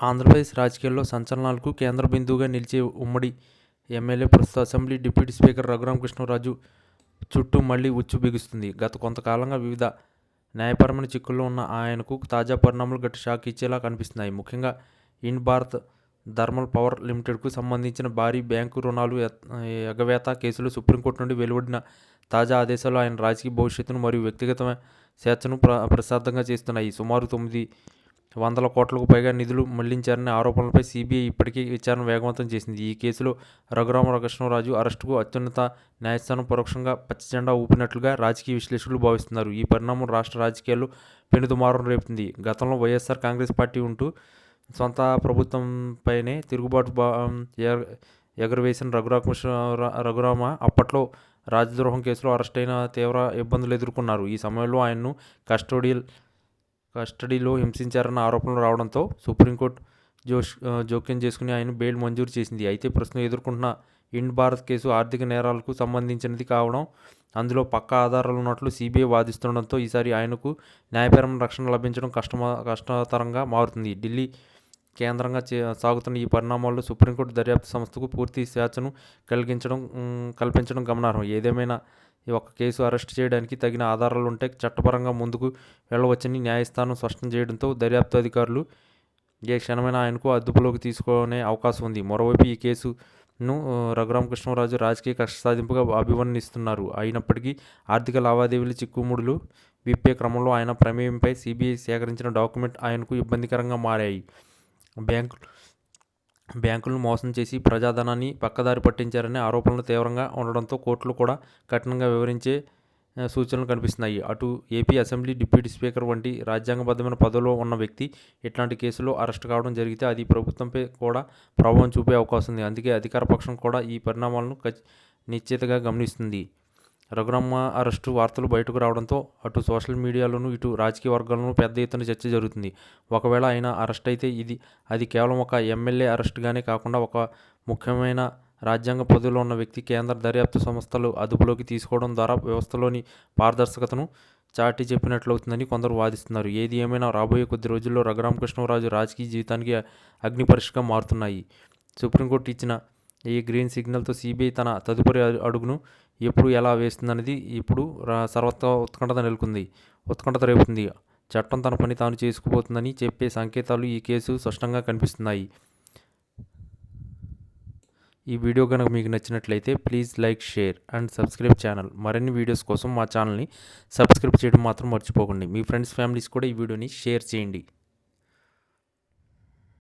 ఆంధ్రప్రదేశ్ రాజకీయాల్లో సంచలనాలకు కేంద్ర బిందువుగా నిలిచే ఉమ్మడి ఎమ్మెల్యే ప్రస్తుత అసెంబ్లీ డిప్యూటీ స్పీకర్ రఘురామకృష్ణరాజు చుట్టూ మళ్లీ ఉచ్చు బిగుస్తుంది. గత కొంతకాలంగా వివిధ న్యాయపరమైన చిక్కుల్లో ఉన్న ఆయనకు తాజా పరిణామాలు గట్టి షాక్ ఇచ్చేలా కనిపిస్తున్నాయి. ముఖ్యంగా ఇండ్ భారత్ థర్మల్ పవర్ లిమిటెడ్కు సంబంధించిన భారీ బ్యాంకు రుణాలు ఎగవేత కేసులో సుప్రీంకోర్టు నుండి వెలువడిన తాజా ఆదేశాలు ఆయన రాజకీయ భవిష్యత్తును మరియు వ్యక్తిగత స్వేచ్ఛను ప్రసాదంగా చేస్తున్నాయి. సుమారు 900 కోట్లకు పైగా నిధులు మళ్లించారనే ఆరోపణలపై సీబీఐ ఇప్పటికే విచారణ వేగవంతం చేసింది. ఈ కేసులో రఘురామకృష్ణరాజు అరెస్టుకు అత్యున్నత న్యాయస్థానం పరోక్షంగా పచ్చజెండా ఊపినట్లుగా రాజకీయ విశ్లేషకులు భావిస్తున్నారు. ఈ పరిణామం రాష్ట్ర రాజకీయాల్లో పెనుదుమారం రేపుతుంది. గతంలో వైఎస్ఆర్ కాంగ్రెస్ పార్టీ ఉంటూ సొంత ప్రభుత్వంపైనే తిరుగుబాటు ఎగురవేసిన రఘురామ అప్పట్లో రాజద్రోహం కేసులో అరెస్ట్ అయిన తీవ్ర ఇబ్బందులు ఎదుర్కొన్నారు. ఈ సమయంలో ఆయన్ను కస్టడీలో హింసించారన్న ఆరోపణలు రావడంతో సుప్రీంకోర్టు జోక్యం చేసుకుని ఆయన బెయిల్ మంజూరు చేసింది. అయితే ప్రస్తుతం ఎదుర్కొంటున్న ఇండ్ భారత్ కేసు ఆర్థిక నేరాలకు సంబంధించినది కావడం, అందులో పక్కా ఆధారాలు ఉన్నట్లు సీబీఐ వాదిస్తుండడంతో ఈసారి ఆయనకు న్యాయపరమైన రక్షణ లభించడం కష్టతరంగా మారుతుంది. ఢిల్లీ కేంద్రంగా సాగుతున్న ఈ పరిణామాల్లో సుప్రీంకోర్టు దర్యాప్తు సంస్థకు పూర్తి స్వేచ్ఛను కల్పించడం గమనార్హం. ఏదేమైనా ఈ ఒక్క కేసు అరెస్ట్ చేయడానికి తగిన ఆధారాలుంటే చట్టపరంగా ముందుకు వెళ్ళవచ్చని న్యాయస్థానం స్పష్టం చేయడంతో దర్యాప్తు అధికారులు ఏ క్షణమైనా ఆయనకు అదుపులోకి తీసుకునే అవకాశం ఉంది. మరోవైపు ఈ కేసును రఘురామకృష్ణరాజు రాజకీయ కక్ష సాధింపుగా అభివర్ణిస్తున్నారు. అయినప్పటికీ ఆర్థిక లావాదేవీల చిక్కుముడులు విప్పే క్రమంలో ఆయన ప్రమేయంపై సీబీఐ సేకరించిన డాక్యుమెంట్ ఆయనకు ఇబ్బందికరంగా మారాయి. బ్యాంకులను మోసం చేసి ప్రజాధనాన్ని పక్కదారి పట్టించారనే ఆరోపణలు తీవ్రంగా ఉండడంతో కోర్టులు కూడా కఠినంగా వివరించే సూచనలు కనిపిస్తున్నాయి. అటు ఏపీ అసెంబ్లీ డిప్యూటీ స్పీకర్ వంటి రాజ్యాంగబద్ధమైన పదవిలో ఉన్న వ్యక్తి ఇట్లాంటి కేసులో అరెస్ట్ కావడం జరిగితే అది ప్రభుత్వంపై కూడా ప్రభావం చూపే అవకాశం ఉంది. అందుకే అధికార పక్షం కూడా ఈ పరిణామాలను నిశ్చితగా గమనిస్తుంది. రఘురామ అరెస్టు వార్తలు బయటకు రావడంతో అటు సోషల్ మీడియాలోనూ ఇటు రాజకీయ వర్గాల్లోనూ పెద్ద ఎత్తున చర్చ జరుగుతుంది. ఒకవేళ ఆయన అరెస్ట్ అయితే అది కేవలం ఒక ఎమ్మెల్యే అరెస్టుగానే కాకుండా ఒక ముఖ్యమైన రాజ్యాంగ పదవిలో ఉన్న వ్యక్తి కేంద్ర దర్యాప్తు సంస్థలు అదుపులోకి తీసుకోవడం ద్వారా వ్యవస్థలోని పారదర్శకతను చాటి చెప్పినట్లవుతుందని కొందరు వాదిస్తున్నారు. ఏది ఏమైనా రాబోయే కొద్ది రోజుల్లో రఘురామకృష్ణరాజు రాజకీయ జీవితానికి అగ్నిపరీక్షగా మారుతున్నాయి. సుప్రీంకోర్టు ఇచ్చిన ఈ గ్రీన్ సిగ్నల్తో సీబీఐ తన తదుపరి అడుగును ఎప్పుడు ఎలా వేస్తుందనేది ఇప్పుడు సర్వత్రా ఉత్కంఠత రేపుతుంది. చట్టం తన పని తాను చేసుకుపోతుందని చెప్పే సంకేతాలు ఈ కేసు స్పష్టంగా కనిపిస్తున్నాయి. ఈ వీడియో కనుక మీకు నచ్చినట్లయితే please like, share and subscribe channel. మరిన్ని వీడియోస్ కోసం మా ఛానల్ని సబ్స్క్రైబ్ చేయడం మాత్రం మర్చిపోకండి. మీ ఫ్రెండ్స్, ఫ్యామిలీస్ కూడా ఈ వీడియోని షేర్ చేయండి.